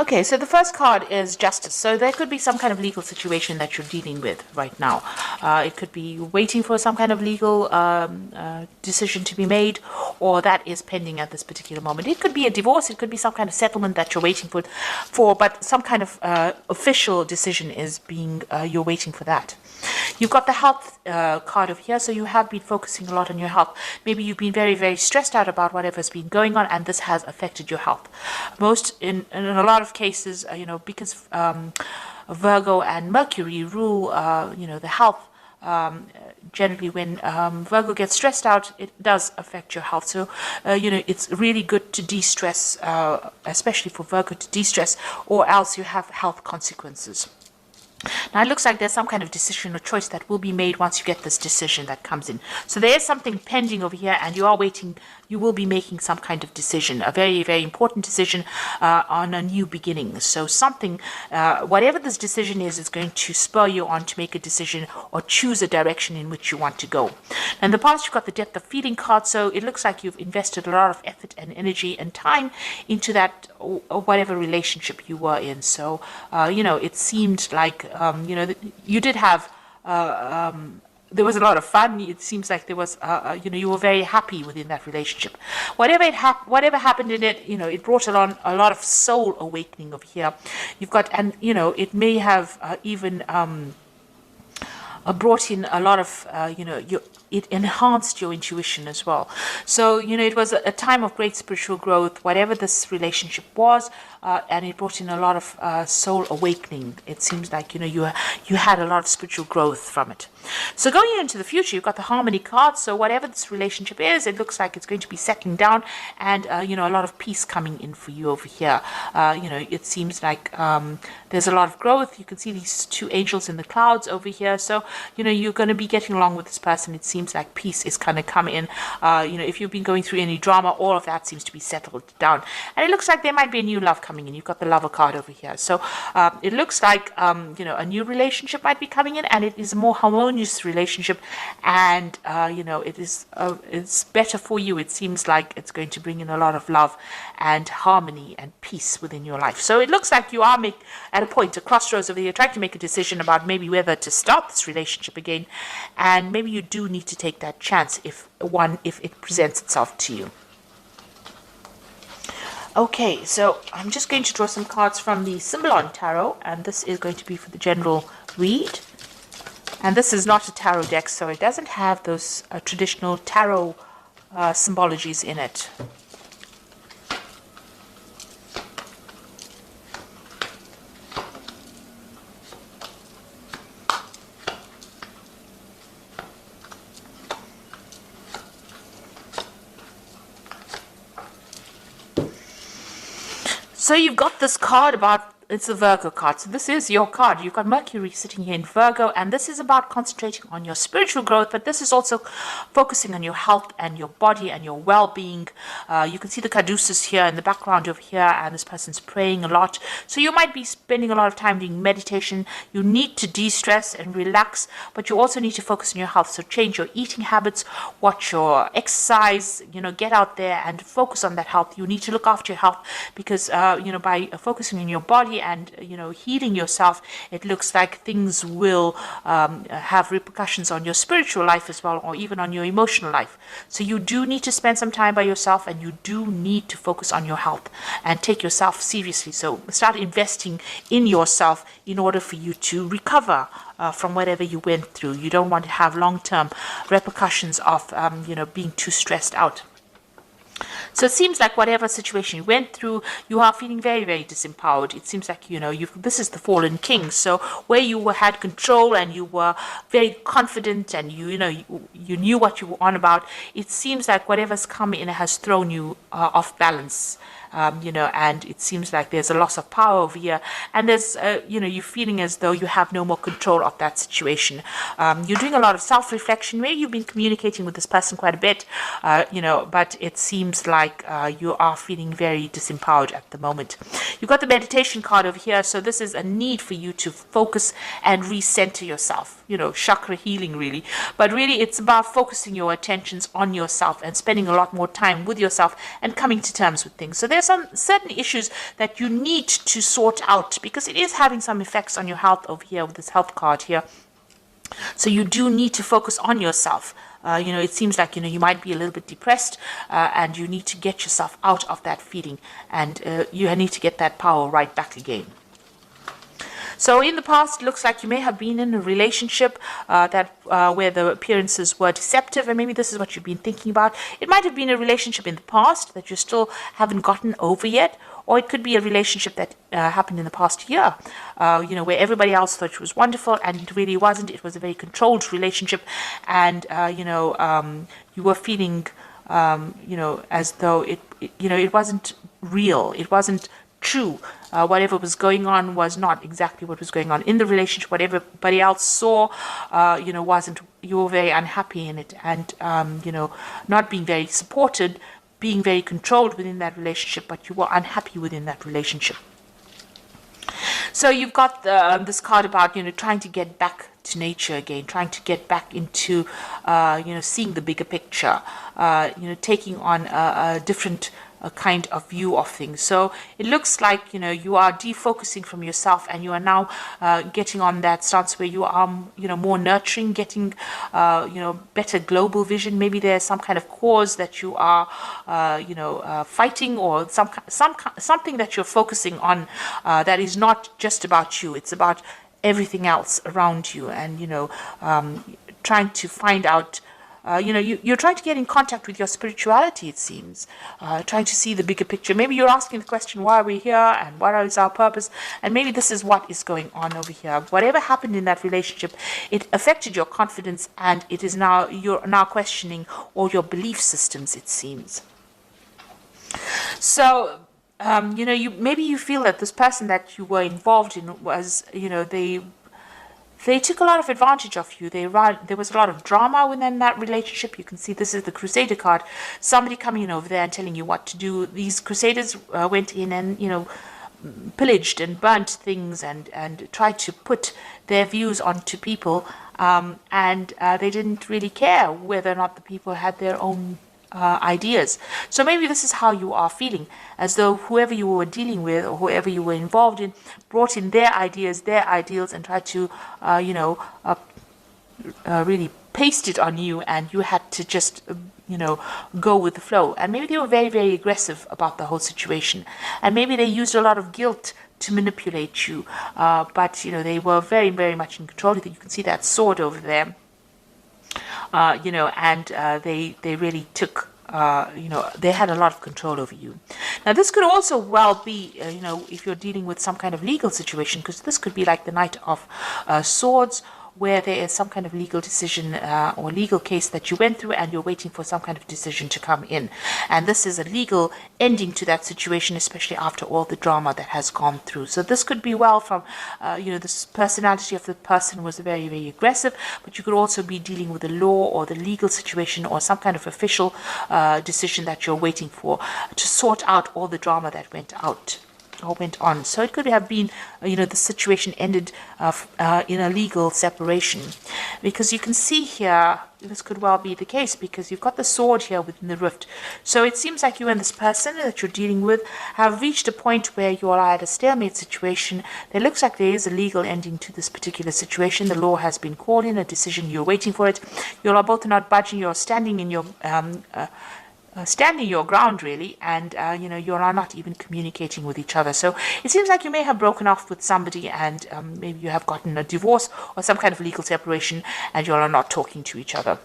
Okay, so the first card is justice. So there could be some kind of legal situation that you're dealing with right now. It could be waiting for some kind of legal decision to be made, or that is pending at this particular moment. It could be a divorce. It could be some kind of settlement that you're waiting for, but some kind of official decision is being, you're waiting for that. You've got the health card over here, so you have been focusing a lot on your health. Maybe you've been very, very stressed out about whatever's been going on, and this has affected your health. In a lot of cases, because Virgo and Mercury rule, the health. Generally, when Virgo gets stressed out, it does affect your health. So, it's really good to de-stress, especially for Virgo to de-stress, or else you have health consequences. Now, it looks like there's some kind of decision or choice that will be made once you get this decision that comes in. So there is something pending over here, and you are waiting. You will be making some kind of decision, a very, very important decision on a new beginning. So something, whatever this decision is going to spur you on to make a decision or choose a direction in which you want to go. In the past, you've got the depth of feeling card, so it looks like you've invested a lot of effort and energy and time into that, or whatever relationship you were in. So, it seemed like, you did have, there was a lot of fun. It seems like there was, you were very happy within that relationship. Whatever happened in it, it brought along a lot of soul awakening over here. You've got, and it may have even brought in a lot of, it enhanced your intuition as well. So, it was a time of great spiritual growth, whatever this relationship was, and it brought in a lot of soul awakening. It seems like, you had a lot of spiritual growth from it. So going into the future, you've got the harmony card. So whatever this relationship is, it looks like it's going to be settling down, and, a lot of peace coming in for you over here. It seems like there's a lot of growth. You can see these two angels in the clouds over here. So, you're going to be getting along with this person. It seems like peace is kind of coming in. If you've been going through any drama, all of that seems to be settled down. And it looks like there might be a new love coming in. You've got the lover card over here. So it looks like, a new relationship might be coming in, and it is a more harmonious relationship. And, it's better for you. It seems like it's going to bring in a lot of love and harmony and peace within your life. So it looks like you are at a point, a crossroads over here, trying to make a decision about maybe whether to start this relationship again, and maybe you do need to take that chance if it presents itself to you. Okay, so I'm just going to draw some cards from the Symbolon Tarot, and this is going to be for the general read. And this is not a tarot deck, so it doesn't have those traditional tarot symbologies in it. So you've got this card about, it's a Virgo card. So this is your card. You've got Mercury sitting here in Virgo, and this is about concentrating on your spiritual growth, but this is also focusing on your health and your body and your well-being. You can see the caduceus here in the background over here, and this person's praying a lot. So you might be spending a lot of time doing meditation. You need to de-stress and relax, but you also need to focus on your health. So change your eating habits, watch your exercise, get out there and focus on that health. You need to look after your health because, by focusing on your body and healing yourself, it looks like things will have repercussions on your spiritual life as well, or even on your emotional life. So you do need to spend some time by yourself, and you do need to focus on your health and take yourself seriously. So start investing in yourself in order for you to recover from whatever you went through. You don't want to have long-term repercussions of being too stressed out. So it seems like whatever situation you went through, you are feeling very, very disempowered. It seems like, this is the fallen king. So where you had control and you were very confident and you knew what you were on about, it seems like whatever's come in has thrown you off balance. And it seems like there's a loss of power over here, and there's, you're feeling as though you have no more control of that situation. You're doing a lot of self-reflection. Maybe you've been communicating with this person quite a bit, but it seems like you are feeling very disempowered at the moment. You've got the meditation card over here, so this is a need for you to focus and recenter yourself, chakra healing really. But really it's about focusing your attentions on yourself and spending a lot more time with yourself and coming to terms with things. So there's there's some certain issues that you need to sort out, because it is having some effects on your health over here with this health card here. So you do need to focus on yourself. It seems like, you might be a little bit depressed, and you need to get yourself out of that feeling, and you need to get that power right back again. So in the past, it looks like you may have been in a relationship where the appearances were deceptive, and maybe this is what you've been thinking about. It might have been a relationship in the past that you still haven't gotten over yet, or it could be a relationship that happened in the past year, where everybody else thought it was wonderful and it really wasn't. It was a very controlled relationship, and you were feeling, as though it wasn't real. It wasn't true. Whatever was going on was not exactly what was going on in the relationship. What everybody else saw, wasn't. You were very unhappy in it, and not being very supported, being very controlled within that relationship, but you were unhappy within that relationship. So you've got this card about trying to get back to nature again, trying to get back into seeing the bigger picture, taking on a different kind of view of things. So it looks like you are defocusing from yourself, and you are now getting on that stance where you are more nurturing, getting better global vision. Maybe there's some kind of cause that you are fighting, or something that you're focusing on that is not just about you. It's about everything else around you, and trying to find out. You're trying to get in contact with your spirituality, it seems, trying to see the bigger picture. Maybe you're asking the question, why are we here, and what is our purpose? And maybe this is what is going on over here. Whatever happened in that relationship, it affected your confidence, and you're now questioning all your belief systems, it seems. So maybe you feel that this person that you were involved in was, they took a lot of advantage of you. There was a lot of drama within that relationship. You can see this is the Crusader card. Somebody coming in over there and telling you what to do. These Crusaders went in and, pillaged and burnt things and tried to put their views onto people. And they didn't really care whether or not the people had their own ideas. So maybe this is how you are feeling, as though whoever you were dealing with or whoever you were involved in brought in their ideas, their ideals, and tried to really paste it on you, and you had to just go with the flow. And maybe they were very, very aggressive about the whole situation, and maybe they used a lot of guilt to manipulate you, but they were very, very much in control. You can see that sword over there. And they really took, they had a lot of control over you. Now, this could also well be, if you're dealing with some kind of legal situation, because this could be like the Knight of Swords, where there is some kind of legal decision or legal case that you went through, and you're waiting for some kind of decision to come in. And this is a legal ending to that situation, especially after all the drama that has gone through. So this could be well from, this personality of the person was very, very aggressive, but you could also be dealing with the law or the legal situation or some kind of official decision that you're waiting for to sort out all the drama that went on. So it could have been, the situation ended in a legal separation, because you can see here, this could well be the case, because you've got the sword here within the rift. So it seems like you and this person that you're dealing with have reached a point where you are at a stalemate situation. There looks like there is a legal ending to this particular situation. The law has been called in, a decision, you're waiting for it. You are both not budging, you're standing in your standing your ground, really, and you are not even communicating with each other. So it seems like you may have broken off with somebody, and maybe you have gotten a divorce or some kind of legal separation, and you are not talking to each other.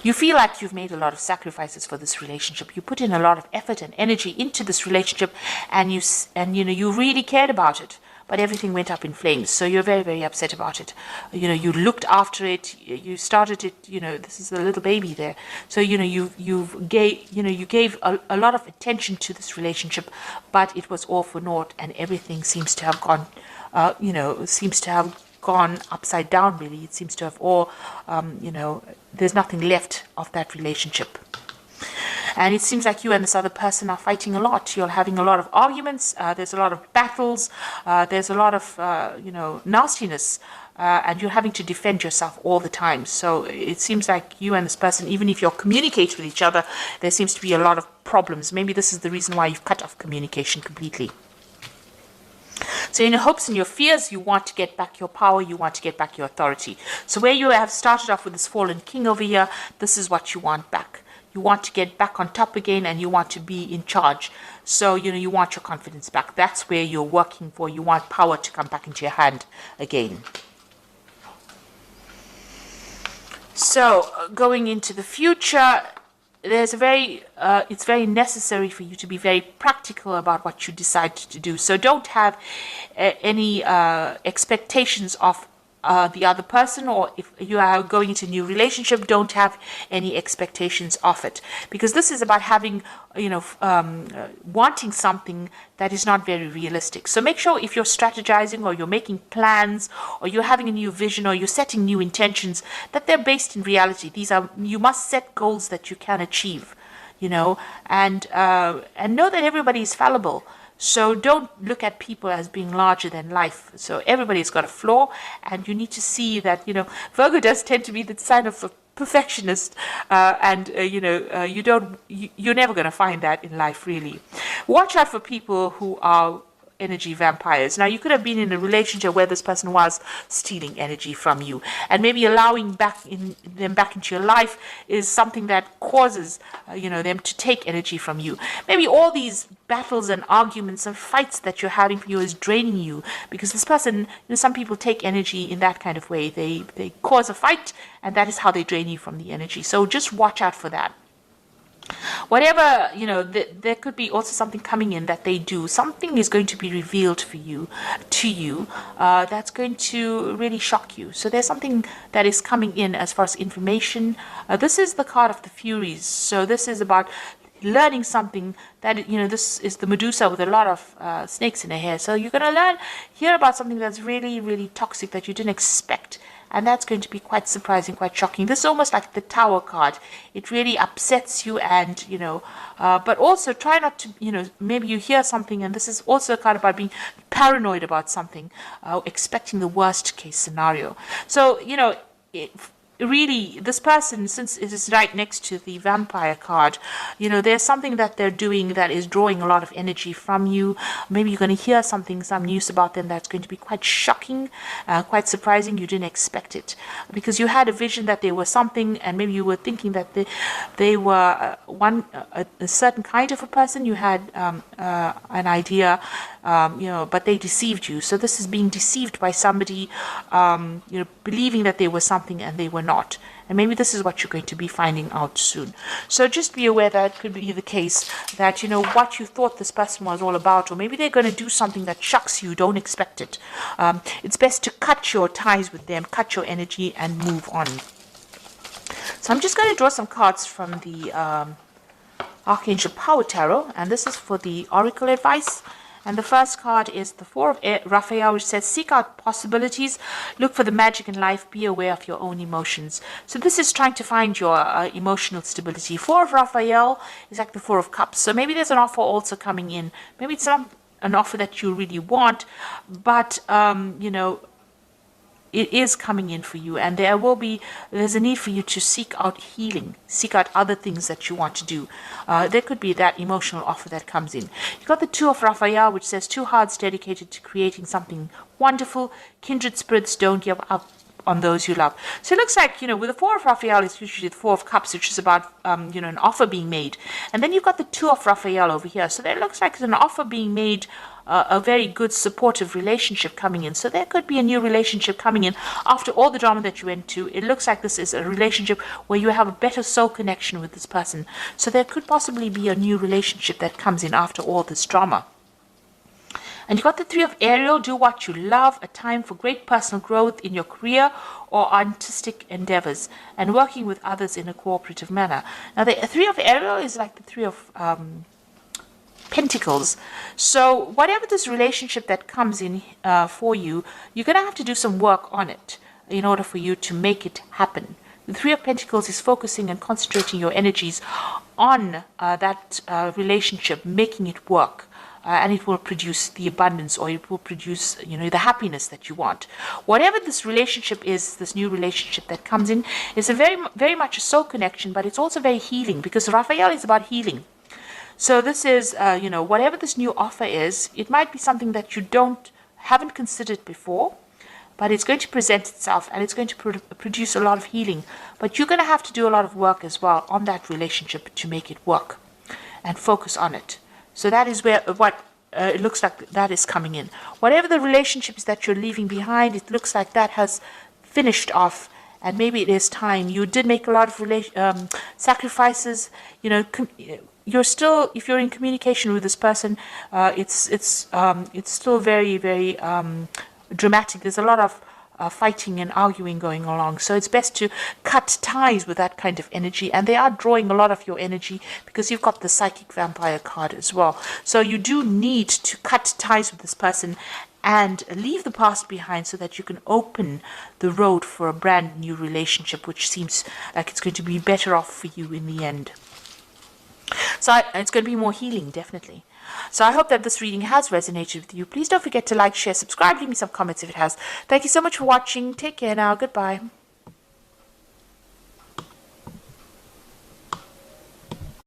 You feel like you've made a lot of sacrifices for this relationship. You put in a lot of effort and energy into this relationship, and you really cared about it. But everything went up in flames, so you're very, very upset about it. You looked after it, you started it. This is a little baby there. So you gave a lot of attention to this relationship, but it was all for naught, and everything seems to have gone, gone upside down. Really, it seems to have all, there's nothing left of that relationship. And it seems like you and this other person are fighting a lot. You're having a lot of arguments. There's a lot of battles. There's a lot of, nastiness and you're having to defend yourself all the time. So it seems like you and this person, even if you're communicating with each other, there seems to be a lot of problems. Maybe this is the reason why you've cut off communication completely. So in your hopes and your fears, you want to get back your power, you want to get back your authority. So where you have started off with this fallen king over here, this is what you want back. You want to get back on top again, and you want to be in charge. So, you want your confidence back. That's where you're working for. You want power to come back into your hand again. So going into the future, there's it's very necessary for you to be very practical about what you decide to do. So don't have any expectations of the other person, or if you are going into a new relationship, don't have any expectations of it, because this is about having, wanting something that is not very realistic. So make sure if you're strategizing, or you're making plans, or you're having a new vision, or you're setting new intentions, that they're based in reality. You must set goals that you can achieve, and know that everybody is fallible. So don't look at people as being larger than life. So everybody's got a flaw, and you need to see that, Virgo does tend to be the sign of a perfectionist, and you're never going to find that in life, really. Watch out for people who are energy vampires. Now, you could have been in a relationship where this person was stealing energy from you, and maybe allowing them back into your life is something that causes them to take energy from you. Maybe all these battles and arguments and fights that you're having for you is draining you, because this person, some people take energy in that kind of way. They cause a fight, and that is how they drain you from the energy. So just watch out for that. Whatever, there could be also something coming in that they do. Something is going to be revealed to you, that's going to really shock you. So there's something that is coming in as far as information. This is the card of the Furies. So this is about learning something that, this is the Medusa with a lot of snakes in her hair. So you're going to hear about something that's really, really toxic that you didn't expect. And that's going to be quite surprising, quite shocking. This is almost like the Tower card. It really upsets you, and, but also try not to, maybe you hear something, and this is also a card about being paranoid about something, expecting the worst case scenario. So, really, this person, since it is right next to the vampire card, there's something that they're doing that is drawing a lot of energy from you. Maybe you're going to hear some news about them that's going to be quite shocking, quite surprising. You didn't expect it, because you had a vision that they were something, and maybe you were thinking that they were a certain kind of a person. You had an idea, but they deceived you. So this is being deceived by somebody, believing that they were something and they were not. And maybe this is what you're going to be finding out soon. So just be aware that it could be the case that, what you thought this person was all about, or maybe they're going to do something that shocks you, don't expect it. It's best to cut your ties with them, cut your energy, and move on. So I'm just going to draw some cards from the Archangel Power Tarot, and this is for the Oracle advice. And the first card is the Four of Raphael, which says, seek out possibilities, look for the magic in life, be aware of your own emotions. So this is trying to find your emotional stability. Four of Raphael is like the Four of Cups. So maybe there's an offer also coming in. Maybe it's not an offer that you really want, but, it is coming in for you, and there's a need for you to seek out healing, seek out other things that you want to do. There could be that emotional offer that comes in. You've got the Two of Raphael, which says, two hearts dedicated to creating something wonderful. Kindred spirits, don't give up on those you love. So it looks like, with the Four of Raphael, it's usually the Four of Cups, which is about, an offer being made. And then you've got the Two of Raphael over here. So there looks like it's an offer being made, a very good supportive relationship coming in. So there could be a new relationship coming in after all the drama that you went to. It looks like this is a relationship where you have a better soul connection with this person. So there could possibly be a new relationship that comes in after all this drama. And you got the Three of Ariel, do what you love, a time for great personal growth in your career or artistic endeavors, and working with others in a cooperative manner. Now the Three of Ariel is like the Three of Pentacles. So whatever this relationship that comes in for you, you're going to have to do some work on it in order for you to make it happen. The Three of Pentacles is focusing and concentrating your energies on that relationship, making it work. and it will produce the abundance, or it will produce, the happiness that you want. Whatever this relationship is, this new relationship that comes in, is a very, very much a soul connection, but it's also very healing, because Raphael is about healing. So this is, whatever this new offer is, it might be something that you haven't considered before, but it's going to present itself, and it's going to produce a lot of healing. But you're going to have to do a lot of work as well on that relationship to make it work and focus on it. So that is where it looks like that is coming in. Whatever the relationship is that you're leaving behind, it looks like that has finished off, and maybe it is time. You did make a lot of sacrifices. You're still, if you're in communication with this person, it's still very, very dramatic. There's a lot of fighting and arguing going along. So it's best to cut ties with that kind of energy. And they are drawing a lot of your energy, because you've got the psychic vampire card as well. So you do need to cut ties with this person and leave the past behind, so that you can open the road for a brand new relationship, which seems like it's going to be better off for you in the end. So it's going to be more healing, definitely. So I hope that this reading has resonated with you. Please don't forget to like, share, subscribe, leave me some comments if it has. Thank you so much for watching. Take care now. Goodbye.